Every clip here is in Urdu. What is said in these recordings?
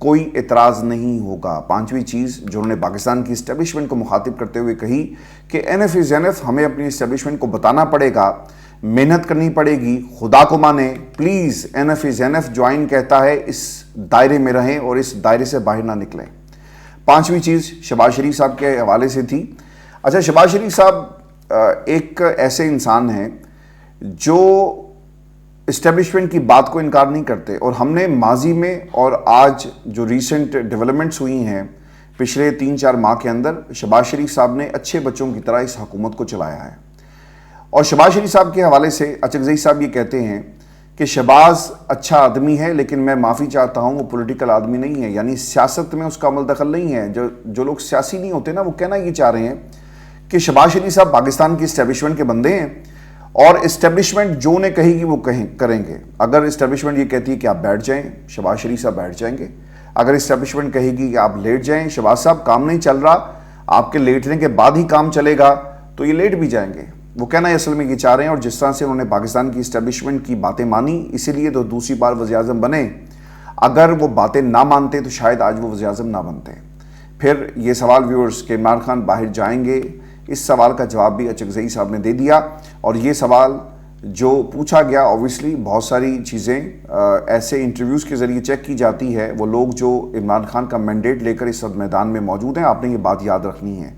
کوئی اعتراض نہیں ہوگا۔ پانچویں چیز جو انہوں نے پاکستان کی اسٹیبلشمنٹ کو مخاطب کرتے ہوئے کہی کہ NF is NF، ہمیں اپنی اسٹیبلشمنٹ کو بتانا پڑے گا، محنت کرنی پڑے گی، خدا کو مانیں، پلیز NF is NF جو آئین کہتا ہے اس دائرے میں رہیں اور اس دائرے سے باہر نہ نکلیں۔ پانچویں چیز شہباز شریف صاحب کے حوالے سے تھی۔ اچھا، شہباز شریف صاحب ایک ایسے انسان ہیں جو اسٹیبلشمنٹ کی بات کو انکار نہیں کرتے، اور ہم نے ماضی میں اور آج جو ریسنٹ ڈیولپمنٹس ہوئی ہیں پچھلے 3-4 ماہ کے اندر، شہباز شریف صاحب نے اچھے بچوں کی طرح اس حکومت کو چلایا ہے۔ اور شہباز شریف صاحب کے حوالے سے اچکزئی صاحب یہ کہتے ہیں کہ شہباز اچھا آدمی ہے لیکن میں معافی چاہتا ہوں وہ پولیٹیکل آدمی نہیں ہے، یعنی سیاست میں اس کا عمل دخل نہیں ہے۔ جو لوگ سیاسی نہیں ہوتے نا، وہ کہنا یہ چاہ رہے ہیں کہ شہباز شریف صاحب پاکستان کی اسٹیبلشمنٹ کے بندے ہیں اور اسٹیبلشمنٹ جو انہیں کہے گی وہ کریں گے۔ اگر اسٹیبلشمنٹ یہ کہتی ہے کہ آپ بیٹھ جائیں، شہباز شریف صاحب بیٹھ جائیں گے۔ اگر اسٹیبلشمنٹ کہے گی کہ آپ لیٹ جائیں، شہباز صاحب کام نہیں چل رہا، آپ کے لیٹنے کے بعد ہی کام چلے گا، تو یہ لیٹ بھی جائیں گے۔ وہ کہنا ہے اصل میں یہ چاہ رہے ہیں، اور جس طرح سے انہوں نے پاکستان کی اسٹیبلشمنٹ کی باتیں مانی، اسی لیے تو دوسری بار وزیر اعظم بنے۔ اگر وہ باتیں نہ مانتے تو شاید آج وہ وزیر اعظم نہ بنتے۔ پھر یہ سوال ویورز کہ عمران خان باہر جائیں گے، اس سوال کا جواب بھی اچکزئی صاحب نے دے دیا۔ اور یہ سوال جو پوچھا گیا، اوبویسلی بہت ساری چیزیں ایسے انٹرویوز کے ذریعے چیک کی جاتی ہے، وہ لوگ جو عمران خان کا مینڈیٹ لے کر اس وقت میدان میں موجود ہیں، آپ نے یہ بات یاد رکھنی ہے،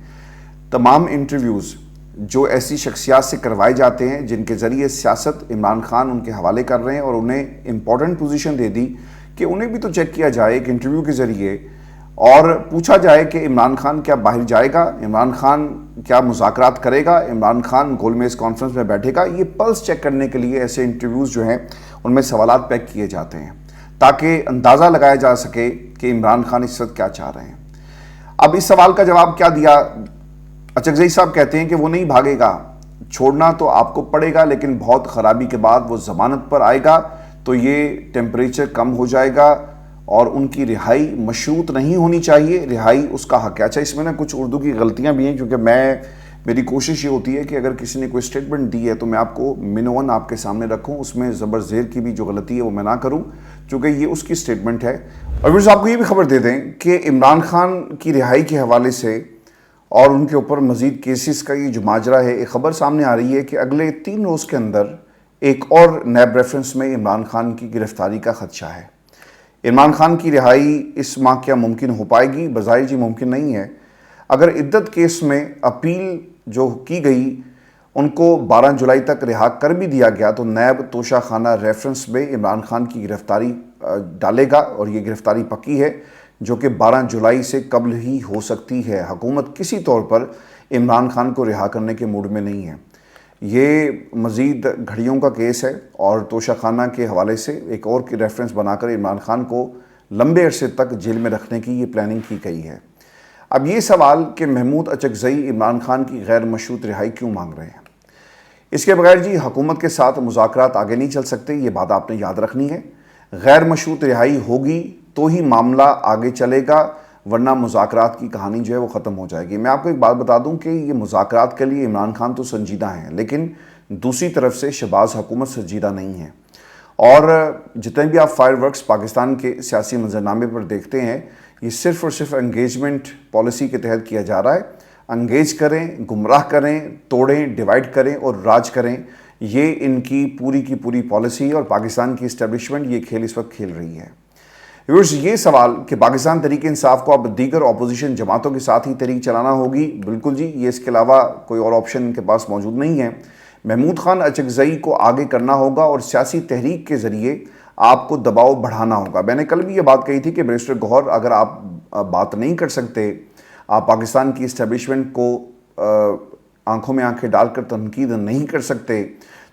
تمام انٹرویوز جو ایسی شخصیات سے کروائے جاتے ہیں جن کے ذریعے سیاست عمران خان ان کے حوالے کر رہے ہیں اور انہیں امپورٹنٹ پوزیشن دے دی، کہ انہیں بھی تو چیک کیا جائے ایک انٹرویو کے ذریعے، اور پوچھا جائے کہ عمران خان کیا باہر جائے گا، عمران خان کیا مذاکرات کرے گا، عمران خان گول میز کانفرنس میں بیٹھے گا۔ یہ پلس چیک کرنے کے لیے ایسے انٹرویوز جو ہیں ان میں سوالات پیک کیے جاتے ہیں تاکہ اندازہ لگایا جا سکے کہ عمران خان اس وقت کیا چاہ رہے ہیں۔ اب اس سوال کا جواب کیا دیا؟ اچکزئی صاحب کہتے ہیں کہ وہ نہیں بھاگے گا، چھوڑنا تو آپ کو پڑے گا، لیکن بہت خرابی کے بعد وہ ضمانت پر آئے گا تو یہ ٹیمپریچر کم ہو جائے گا اور ان کی رہائی مشروط نہیں ہونی چاہیے، رہائی اس کا حق ہے۔ اچھا، اس میں نا کچھ اردو کی غلطیاں بھی ہیں، کیونکہ میری کوشش یہ ہوتی ہے کہ اگر کسی نے کوئی سٹیٹمنٹ دی ہے تو میں آپ کو منون آپ کے سامنے رکھوں، اس میں زبر زیر کی بھی جو غلطی ہے وہ میں نہ کروں، چونکہ یہ اس کی سٹیٹمنٹ ہے۔ اور پھر آپ کو یہ بھی خبر دے دیں کہ عمران خان کی رہائی کے حوالے سے اور ان کے اوپر مزید کیسز کا یہ جو ماجرا ہے، ایک خبر سامنے آ رہی ہے کہ اگلے 3 روز کے اندر ایک اور نیب ریفرنس میں عمران خان کی گرفتاری کا خدشہ ہے۔ عمران خان کی رہائی اس ماہ کیا ممکن ہو پائے گی؟ بظاہر جی ممکن نہیں ہے۔ اگر عدت کیس میں اپیل جو کی گئی ان کو 12 جولائی تک رہا کر بھی دیا گیا تو نیب توشہ خانہ ریفرنس میں عمران خان کی گرفتاری ڈالے گا، اور یہ گرفتاری پکی ہے جو کہ 12 جولائی سے قبل ہی ہو سکتی ہے۔ حکومت کسی طور پر عمران خان کو رہا کرنے کے موڈ میں نہیں ہے۔ یہ مزید گھڑیوں کا کیس ہے اور توشہ خانہ کے حوالے سے ایک اور کی ریفرنس بنا کر عمران خان کو لمبے عرصے تک جیل میں رکھنے کی یہ پلاننگ کی گئی ہے۔ اب یہ سوال کہ محمود اچکزئی عمران خان کی غیر مشروط رہائی کیوں مانگ رہے ہیں؟ اس کے بغیر جی حکومت کے ساتھ مذاکرات آگے نہیں چل سکتے، یہ بات آپ نے یاد رکھنی ہے۔ غیر مشروط رہائی ہوگی تو ہی معاملہ آگے چلے گا، ورنہ مذاکرات کی کہانی جو ہے وہ ختم ہو جائے گی۔ میں آپ کو ایک بات بتا دوں کہ یہ مذاکرات کے لیے عمران خان تو سنجیدہ ہیں، لیکن دوسری طرف سے شہباز حکومت سنجیدہ نہیں ہے، اور جتنے بھی آپ فائر ورکس پاکستان کے سیاسی منظرنامے پر دیکھتے ہیں، یہ صرف اور صرف انگیجمنٹ پالیسی کے تحت کیا جا رہا ہے۔ انگیج کریں، گمراہ کریں، توڑیں، ڈیوائیڈ کریں اور راج کریں، یہ ان کی پوری پالیسی ہے، اور پاکستان کی اسٹیبلشمنٹ یہ کھیل اس وقت کھیل رہی ہے۔ یہ سوال کہ پاکستان تحریک انصاف کو اب دیگر اپوزیشن جماعتوں کے ساتھ ہی تحریک چلانا ہوگی، بالکل جی، یہ اس کے علاوہ کوئی اور آپشن ان کے پاس موجود نہیں ہے۔ محمود خان اچکزئی کو آگے کرنا ہوگا اور سیاسی تحریک کے ذریعے آپ کو دباؤ بڑھانا ہوگا۔ میں نے کل بھی یہ بات کہی تھی کہ بیرسٹر گوہر، اگر آپ بات نہیں کر سکتے، آپ پاکستان کی اسٹیبلشمنٹ کو آنکھوں میں آنکھیں ڈال کر تنقید نہیں کر سکتے،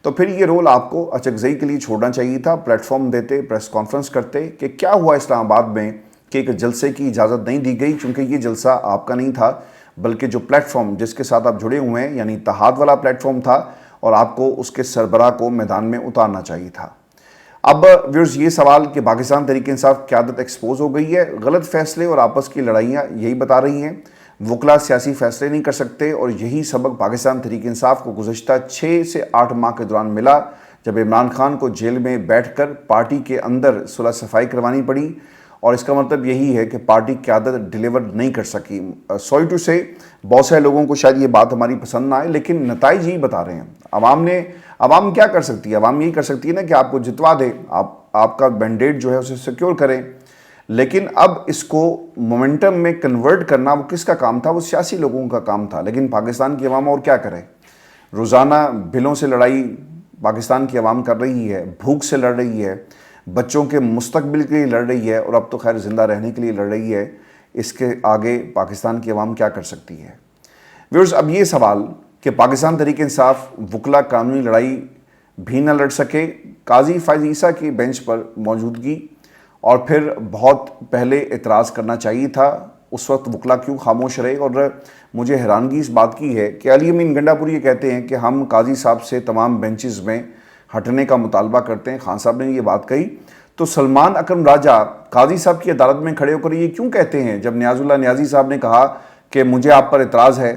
تو پھر یہ رول آپ کو اچکزئی کے لیے چھوڑنا چاہیے تھا۔ پلیٹ فارم دیتے، پریس کانفرنس کرتے کہ کیا ہوا اسلام آباد میں کہ ایک جلسے کی اجازت نہیں دی گئی، چونکہ یہ جلسہ آپ کا نہیں تھا، بلکہ جو پلیٹ فارم جس کے ساتھ آپ جڑے ہوئے ہیں یعنی اتحاد والا پلیٹ فارم تھا، اور آپ کو اس کے سربراہ کو میدان میں اتارنا چاہیے تھا۔ اب ویورز یہ سوال کہ پاکستان تحریک انصاف قیادت ایکسپوز ہو گئی ہے، غلط فیصلے اور آپس کی لڑائیاں یہی بتا رہی ہیں، وکلا سیاسی فیصلے نہیں کر سکتے، اور یہی سبق پاکستان تحریک انصاف کو گزشتہ 6 سے 8 ماہ کے دوران ملا، جب عمران خان کو جیل میں بیٹھ کر پارٹی کے اندر صلح صفائی کروانی پڑی، اور اس کا مطلب یہی ہے کہ پارٹی قیادت ڈیلیور نہیں کر سکی. سوری ٹو سے بہت سارے لوگوں کو شاید یہ بات ہماری پسند نہ آئے، لیکن نتائج یہی بتا رہے ہیں. عوام کیا کر سکتی ہے؟ عوام یہی کر سکتی ہے نا کہ آپ کو جتوا دے، آپ کا مینڈیٹ جو ہے اسے سیکیور کریں. لیکن اب اس کو مومنٹم میں کنورٹ کرنا وہ کس کا کام تھا؟ وہ سیاسی لوگوں کا کام تھا. لیکن پاکستان کی عوام اور کیا کرے؟ روزانہ بلوں سے لڑائی پاکستان کی عوام کر رہی ہے، بھوک سے لڑ رہی ہے، بچوں کے مستقبل کے لیے لڑ رہی ہے، اور اب تو خیر زندہ رہنے کے لیے لڑ رہی ہے. اس کے آگے پاکستان کی عوام کیا کر سکتی ہے؟ ویورز، اب یہ سوال کہ پاکستان تحریک انصاف وکلا قانونی لڑائی بھی نہ لڑ سکے، قاضی فائز عیسیٰ کی بینچ پر موجودگی، اور پھر بہت پہلے اعتراض کرنا چاہیے تھا. اس وقت وکلا کیوں خاموش رہے؟ اور مجھے حیرانگی اس بات کی ہے کہ علی امین گنڈا پور یہ کہتے ہیں کہ ہم قاضی صاحب سے تمام بینچز میں ہٹنے کا مطالبہ کرتے ہیں. خان صاحب نے یہ بات کہی تو سلمان اکرم راجہ قاضی صاحب کی عدالت میں کھڑے ہو کر یہ کیوں کہتے ہیں؟ جب نیاز اللہ نیازی صاحب نے کہا کہ مجھے آپ پر اعتراض ہے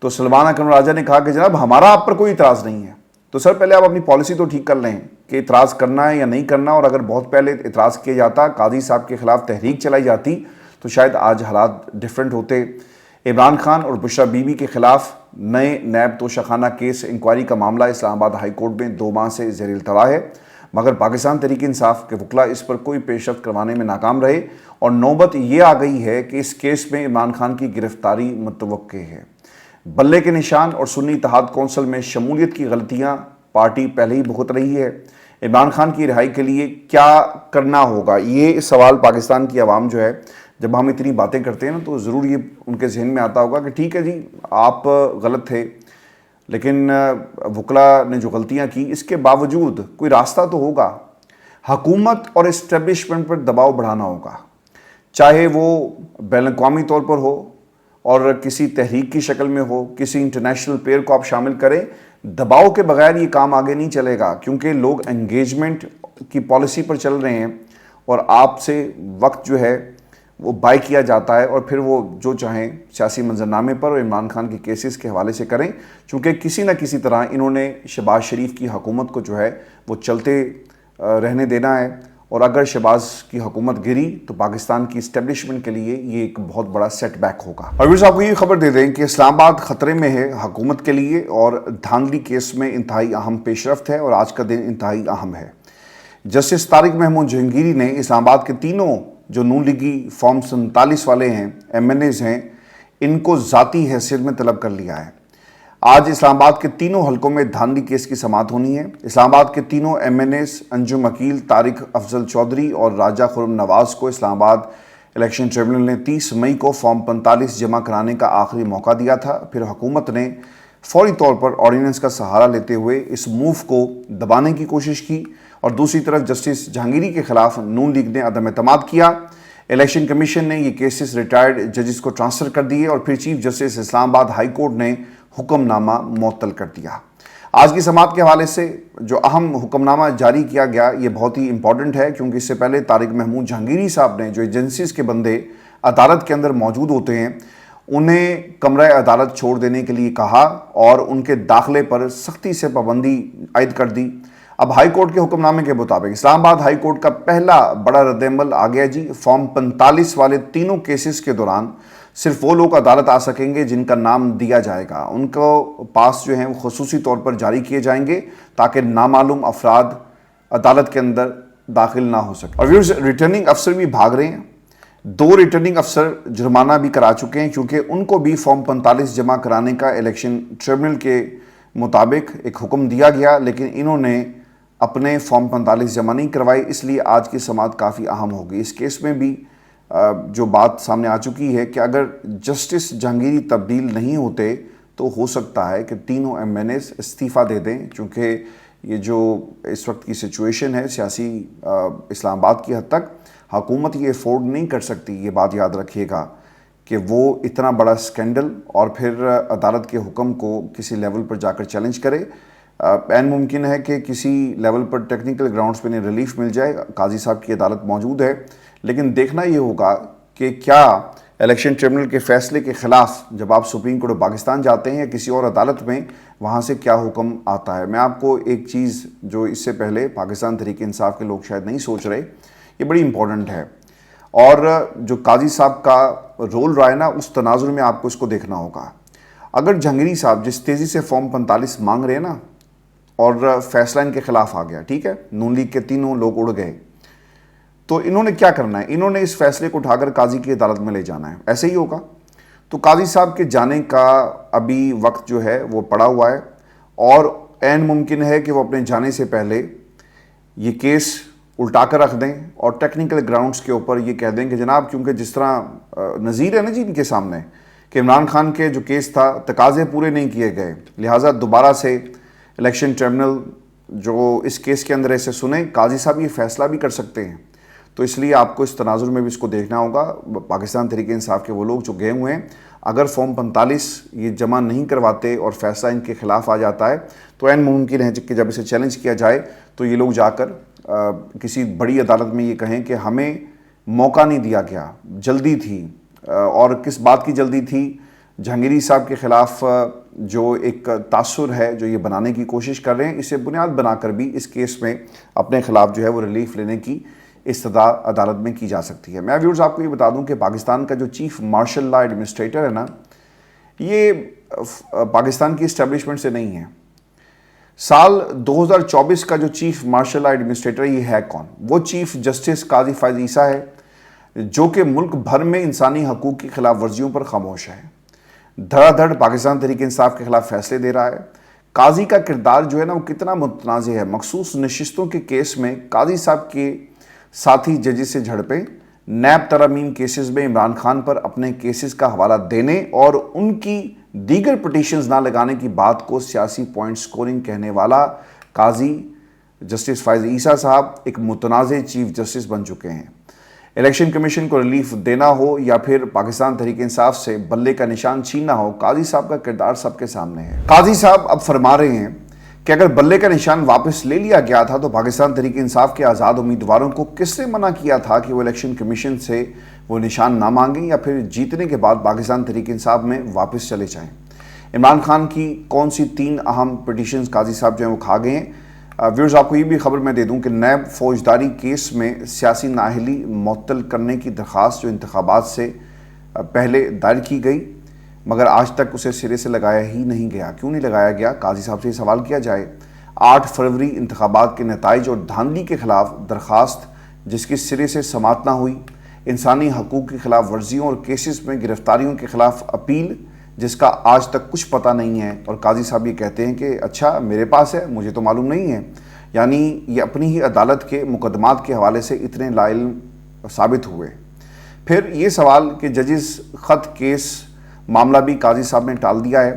تو سلمان اکرم راجہ نے کہا کہ جناب ہمارا آپ پر کوئی اعتراض نہیں ہے. تو سر پہلے آپ اپنی پالیسی تو ٹھیک کر لیں کہ اعتراض کرنا ہے یا نہیں کرنا، اور اگر بہت پہلے اعتراض کیا جاتا، قاضی صاحب کے خلاف تحریک چلائی جاتی تو شاید آج حالات ڈیفرنٹ ہوتے. عمران خان اور بشرا بی بی کے خلاف نئے نیب توشہ خانہ کیس انکوائری کا معاملہ اسلام آباد ہائی کورٹ میں 2 ماہ سے زیر التوا ہے، مگر پاکستان تحریک انصاف کے وکلا اس پر کوئی پیش رفت کروانے میں ناکام رہے، اور نوبت یہ آ گئی ہے کہ اس کیس میں عمران خان کی گرفتاری متوقع ہے. بلے کے نشان اور سنی اتحاد کونسل میں شمولیت کی غلطیاں پارٹی پہلے ہی بھگت رہی ہے. عمران خان کی رہائی کے لیے کیا کرنا ہوگا؟ یہ سوال پاکستان کی عوام جو ہے، جب ہم اتنی باتیں کرتے ہیں نا تو ضرور یہ ان کے ذہن میں آتا ہوگا کہ ٹھیک ہے جی آپ غلط تھے، لیکن وکلا نے جو غلطیاں کی اس کے باوجود کوئی راستہ تو ہوگا. حکومت اور اسٹیبلشمنٹ پر دباؤ بڑھانا ہوگا، چاہے وہ بین الاقوامی طور پر ہو اور کسی تحریک کی شکل میں ہو، کسی انٹرنیشنل پلیئر کو آپ شامل کریں. دباؤ کے بغیر یہ کام آگے نہیں چلے گا، کیونکہ لوگ انگیجمنٹ کی پالیسی پر چل رہے ہیں اور آپ سے وقت جو ہے وہ بائی کیا جاتا ہے، اور پھر وہ جو چاہیں سیاسی منظرنامے پر اور عمران خان کے کیسز کے حوالے سے کریں، چونکہ کسی نہ کسی طرح انہوں نے شہباز شریف کی حکومت کو جو ہے وہ چلتے رہنے دینا ہے. اور اگر شہباز کی حکومت گری تو پاکستان کی اسٹیبلشمنٹ کے لیے یہ ایک بہت بڑا سیٹ بیک ہوگا. اور ویورز، آپ کو یہ خبر دے دیں کہ اسلام آباد خطرے میں ہے حکومت کے لیے، اور دھاندلی کیس میں انتہائی اہم پیش رفت ہے، اور آج کا دن انتہائی اہم ہے. جسٹس طارق محمود جہانگیری نے اسلام آباد کے تینوں جو نون لیگی فارم 47 والے ہیں، ایم این ایز ہیں، ان کو ذاتی حیثیت میں طلب کر لیا ہے. آج اسلام آباد کے تینوں حلقوں میں دھاندلی کیس کی سماعت ہونی ہے. اسلام آباد کے تینوں ایم این ایز انجم عقیل، طارق افضل چودھری اور راجہ خرم نواز کو اسلام آباد الیکشن ٹریبونل نے 30 مئی کو فارم 45 جمع کرانے کا آخری موقع دیا تھا. پھر حکومت نے فوری طور پر آرڈیننس کا سہارا لیتے ہوئے اس موو کو دبانے کی کوشش کی، اور دوسری طرف جسٹس جہانگیری کے خلاف نون لیگ نے عدم اعتماد کیا. الیکشن کمیشن نے یہ کیسز ریٹائرڈ ججز کو ٹرانسفر کر دیے، اور پھر چیف جسٹس اسلام آباد ہائی کورٹ نے حکم نامہ معطل کر دیا. آج کی سماعت کے حوالے سے جو اہم حکم نامہ جاری کیا گیا یہ بہت ہی امپورٹنٹ ہے، کیونکہ اس سے پہلے طارق محمود جہانگیری صاحب نے جو ایجنسیز کے بندے عدالت کے اندر موجود ہوتے ہیں انہیں کمرہ عدالت چھوڑ دینے کے لیے کہا، اور ان کے داخلے پر سختی سے پابندی عائد کر دی. اب ہائی کورٹ کے حکم نامے کے مطابق اسلام آباد ہائی کورٹ کا پہلا بڑا رد عمل آ گیا جی. فارم 45 والے تینوں کیسز کے دوران صرف وہ لوگ عدالت آ سکیں گے جن کا نام دیا جائے گا. ان کو پاس جو ہیں وہ خصوصی طور پر جاری کیے جائیں گے تاکہ نامعلوم افراد عدالت کے اندر داخل نہ ہو سکیں. اور ویورز، ریٹرننگ افسر بھی بھاگ رہے ہیں. 2 ریٹرننگ افسر جرمانہ بھی کرا چکے ہیں، کیونکہ ان کو بھی فارم 45 جمع کرانے کا الیکشن ٹریبونل کے مطابق ایک حکم دیا گیا، لیکن انہوں نے اپنے فارم 45 جمع نہیں کروائے. اس لیے آج کی سماعت کافی اہم ہوگی. اس کیس میں بھی جو بات سامنے آ چکی ہے کہ اگر جسٹس جہانگیری تبدیل نہیں ہوتے تو ہو سکتا ہے کہ تینوں ایم این ایز استعفیٰ دے دیں، چونکہ یہ جو اس وقت کی سچویشن ہے سیاسی اسلام آباد کی حد تک حکومت یہ افورڈ نہیں کر سکتی. یہ بات یاد رکھیے گا کہ وہ اتنا بڑا سکینڈل اور پھر عدالت کے حکم کو کسی لیول پر جا کر چیلنج کرے. عین ممکن ہے کہ کسی لیول پر ٹیکنیکل گراؤنڈز پہ انہیں ریلیف مل جائے، قاضی صاحب کی عدالت موجود ہے، لیکن دیکھنا یہ ہوگا کہ کیا الیکشن ٹریبونل کے فیصلے کے خلاف جب آپ سپریم کورٹ آف پاکستان جاتے ہیں یا کسی اور عدالت میں، وہاں سے کیا حکم آتا ہے. میں آپ کو ایک چیز جو اس سے پہلے پاکستان تحریک انصاف کے لوگ شاید نہیں سوچ رہے، یہ بڑی امپورٹنٹ ہے. اور جو قاضی صاحب کا رول رہا ہے نا اس تناظر میں آپ کو اس کو دیکھنا ہوگا. اگر جہانگیری صاحب جس تیزی سے فارم 45 مانگ رہے ہیں نا اور فیصلہ ان کے خلاف آ گیا, ٹھیک ہے, نون لیگ کے تینوں لوگ اڑ گئے, تو انہوں نے کیا کرنا ہے؟ انہوں نے اس فیصلے کو اٹھا کر قاضی کی عدالت میں لے جانا ہے. ایسے ہی ہوگا. تو قاضی صاحب کے جانے کا ابھی وقت جو ہے وہ پڑا ہوا ہے, اور عین ممکن ہے کہ وہ اپنے جانے سے پہلے یہ کیس الٹا کر رکھ دیں اور ٹیکنیکل گراؤنڈز کے اوپر یہ کہہ دیں کہ جناب کیونکہ جس طرح نظیر ہے نا جی ان کے سامنے کہ عمران خان کے جو کیس تھا تقاضے پورے نہیں کیے گئے, لہٰذا دوبارہ سے الیکشن ٹربیونل جو اس کیس کے اندر ایسے سنیں, قاضی صاحب یہ فیصلہ بھی کر سکتے ہیں. تو اس لیے آپ کو اس تناظر میں بھی اس کو دیکھنا ہوگا. پاکستان تحریک انصاف کے وہ لوگ جو گئے ہوئے ہیں, اگر فارم 45 یہ جمع نہیں کرواتے اور فیصلہ ان کے خلاف آ جاتا ہے تو عین ممکن ہے کہ جب اسے چیلنج کیا جائے تو یہ لوگ جا کر کسی بڑی عدالت میں یہ کہیں کہ ہمیں موقع نہیں دیا گیا, جلدی تھی. اور کس بات کی جلدی تھی؟ جہانگیری صاحب کے خلاف جو ایک تاثر ہے جو یہ بنانے کی کوشش کر رہے ہیں, اسے بنیاد بنا کر بھی اس کیس میں اپنے خلاف جو ہے وہ ریلیف لینے کی استدعا عدالت میں کی جا سکتی ہے. میں ویورز آپ کو یہ بتا دوں کہ پاکستان کا جو چیف مارشل لا ایڈمنسٹریٹر ہے نا, یہ پاکستان کی اسٹیبلشمنٹ سے نہیں ہے. سال 2024 کا جو چیف مارشل لا ایڈمنسٹریٹر یہ ہے کون؟ وہ چیف جسٹس قاضی فائز عیسیٰ ہے, جو کہ ملک بھر میں انسانی حقوق کی خلاف ورزیوں پر خاموش ہے, دھڑا دھڑ پاکستان تحریک انصاف کے خلاف فیصلے دے رہا ہے. قاضی کا کردار جو ہے نا وہ کتنا متنازع ہے. مخصوص نشستوں کے کیس میں قاضی صاحب کے ساتھی ججز سے جھڑپیں, نیب ترامیم کیسز میں عمران خان پر اپنے کیسز کا حوالہ دینے اور ان کی دیگر پٹیشنز نہ لگانے کی بات کو سیاسی پوائنٹ سکورنگ کہنے والا قاضی جسٹس فائز عیسیٰ صاحب ایک متنازع چیف جسٹس بن چکے ہیں. الیکشن کمیشن کو ریلیف دینا ہو یا پھر پاکستان تحریک انصاف سے بلے کا نشان چھیننا ہو, قاضی صاحب کا کردار سب کے سامنے ہے. قاضی صاحب اب فرما رہے ہیں کہ اگر بلے کا نشان واپس لے لیا گیا تھا تو پاکستان تحریک انصاف کے آزاد امیدواروں کو کس نے منع کیا تھا کہ وہ الیکشن کمیشن سے وہ نشان نہ مانگیں یا پھر جیتنے کے بعد پاکستان تحریک انصاف میں واپس چلے جائیں؟ عمران خان کی کون سی 3 اہم پٹیشنز قاضی صاحب جو ہیں وہ کھا گئے ہیں؟ ویورز آپ کو یہ بھی خبر میں دے دوں کہ نیب فوجداری کیس میں سیاسی نااہلی معطل کرنے کی درخواست جو انتخابات سے پہلے دائر کی گئی مگر آج تک اسے سرے سے لگایا ہی نہیں گیا. کیوں نہیں لگایا گیا؟ قاضی صاحب سے یہ سوال کیا جائے. 8 فروری انتخابات کے نتائج اور دھاندلی کے خلاف درخواست جس کی سرے سے سماعت نہ ہوئی, انسانی حقوق کی خلاف ورزیوں اور کیسز میں گرفتاریوں کے خلاف اپیل جس کا آج تک کچھ پتہ نہیں ہے, اور قاضی صاحب یہ کہتے ہیں کہ اچھا میرے پاس ہے, مجھے تو معلوم نہیں ہے. یعنی یہ اپنی ہی عدالت کے مقدمات کے حوالے سے اتنے لا علم ثابت ہوئے. پھر یہ سوال کہ ججز خط کیس معاملہ بھی قاضی صاحب نے ٹال دیا ہے.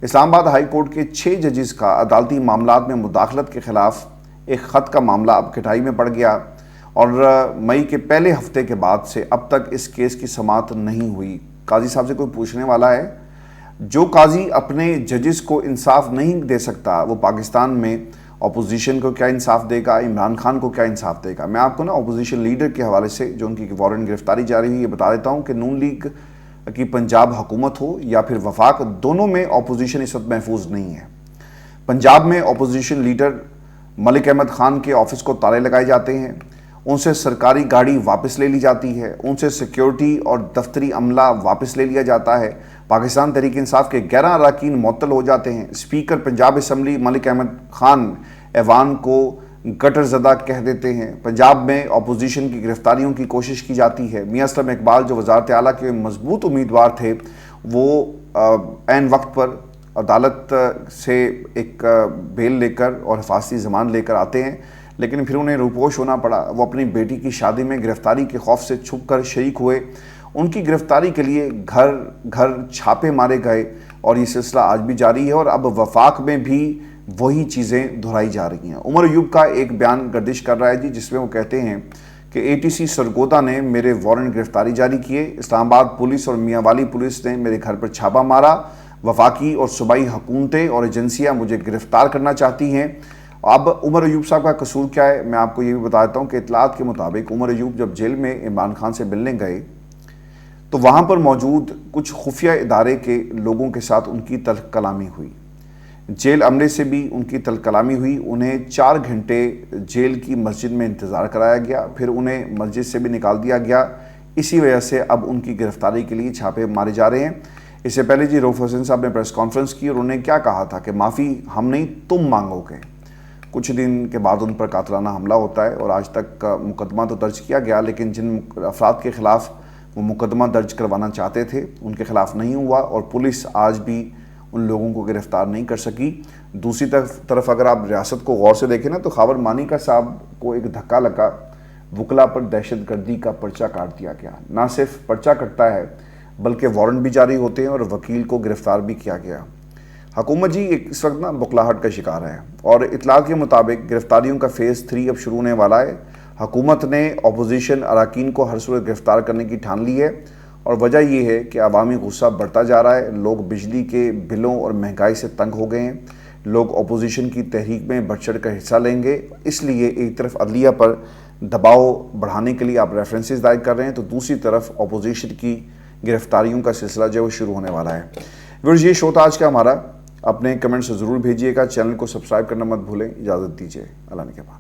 اسلام آباد ہائی کورٹ کے 6 ججز کا عدالتی معاملات میں مداخلت کے خلاف ایک خط کا معاملہ اب کٹائی میں پڑ گیا, اور مئی کے پہلے ہفتے کے بعد سے اب تک اس کیس کی سماعت نہیں ہوئی. قاضی صاحب سے کوئی پوچھنے والا ہے؟ جو قاضی اپنے ججز کو انصاف نہیں دے سکتا وہ پاکستان میں اپوزیشن کو کیا انصاف دے گا, عمران خان کو کیا انصاف دے گا؟ میں آپ کو نا اپوزیشن لیڈر کے حوالے سے جو ان کی وارنٹ گرفتاری جاری ہوئی یہ بتا دیتا ہوں کہ نون لیگ کی پنجاب حکومت ہو یا پھر وفاق, دونوں میں اپوزیشن اس وقت محفوظ نہیں ہے. پنجاب میں اپوزیشن لیڈر ملک احمد خان کے آفس کو تالے لگائے جاتے ہیں, ان سے سرکاری گاڑی واپس لے لی جاتی ہے, ان سے سیکیورٹی اور دفتری عملہ واپس لے لیا جاتا ہے. پاکستان تحریک انصاف کے 11 اراکین معطل ہو جاتے ہیں. اسپیکر پنجاب اسمبلی ملک احمد خان ایوان کو گٹر زدہ کہہ دیتے ہیں. پنجاب میں اپوزیشن کی گرفتاریوں کی کوشش کی جاتی ہے. میاں اسلم اقبال جو وزارت اعلیٰ کے مضبوط امیدوار تھے وہ عین وقت پر عدالت سے ایک بیل لے کر اور حفاظتی ضمان لے کر آتے ہیں, لیکن پھر انہیں روپوش ہونا پڑا. وہ اپنی بیٹی کی شادی میں گرفتاری کے خوف سے چھپ کر شریک ہوئے. ان کی گرفتاری کے لیے گھر گھر چھاپے مارے گئے اور یہ سلسلہ آج بھی جاری ہے, اور اب وفاق میں بھی وہی چیزیں دہرائی جا رہی ہیں. عمر ایوب کا ایک بیان گردش کر رہا ہے جی, جس میں وہ کہتے ہیں کہ اے ٹی سی سرگودا نے میرے وارنٹ گرفتاری جاری کیے, اسلام آباد پولیس اور میاں والی پولیس نے میرے گھر پر چھاپا مارا, وفاقی اور صوبائی حکومتیں اور ایجنسیاں مجھے گرفتار کرنا چاہتی ہیں. اب عمر ایوب صاحب کا قصور کیا ہے؟ میں آپ کو یہ بھی بتا دیتا ہوں کہ اطلاعات کے مطابق عمر ایوب جب جیل میں عمران خان سے ملنے گئے تو وہاں پر موجود کچھ خفیہ ادارے کے لوگوں کے ساتھ ان کی تلخ کلامی ہوئی. جیل عملے سے بھی ان کی تلخ کلامی ہوئی. انہیں 4 گھنٹے جیل کی مسجد میں انتظار کرایا گیا, پھر انہیں مسجد سے بھی نکال دیا گیا. اسی وجہ سے اب ان کی گرفتاری کے لیے چھاپے مارے جا رہے ہیں۔ اس سے پہلے رؤف حسین صاحب نے پریس کانفرنس کی اور انہوں نے کیا کہا تھا کہ معافی ہم نہیں تم مانگو گے۔ کچھ دن کے بعد ان پر قاتلانہ حملہ ہوتا ہے اور آج تک مقدمہ تو درج کیا گیا، لیکن جن افراد کے خلاف وہ مقدمہ درج کروانا چاہتے تھے ان کے خلاف نہیں ہوا اور پولیس آج بھی ان لوگوں کو گرفتار نہیں کر سکی۔ دوسری طرف اگر آپ ریاست کو غور سے دیکھیں نا تو خاور مانیکا صاحب کو ایک دھکا لگا، وکلا پر دہشت گردی کا پرچہ کاٹ دیا گیا۔ نہ صرف پرچہ کٹتا ہے بلکہ وارنٹ بھی جاری ہوتے ہیں اور وکیل کو گرفتار بھی کیا گیا۔ حکومت جی اس وقت بکھلاہٹ کا شکار ہے اور اطلاعات کے مطابق گرفتاریوں کا فیز 3 اب شروع ہونے والا ہے۔ حکومت نے اپوزیشن اراکین کو ہر صورت گرفتار کرنے کی ٹھان لی ہے اور وجہ یہ ہے کہ عوامی غصہ بڑھتا جا رہا ہے، لوگ بجلی کے بلوں اور مہنگائی سے تنگ ہو گئے ہیں، لوگ اپوزیشن کی تحریک میں بڑھ چڑھ کر حصہ لیں گے۔ اس لیے ایک طرف عدلیہ پر دباؤ بڑھانے کے لیے آپ ریفرنسز دائر کر رہے ہیں تو دوسری طرف اپوزیشن کی گرفتاریوں کا سلسلہ جو ہے وہ شروع ہونے والا ہے۔ ویورز یہ شو تھا آج کا ہمارا، اپنے کمنٹس ضرور بھیجیے گا، چینل کو سبسکرائب کرنا مت بھولیں۔ اجازت دیجیے، اللہ نے کے بعد۔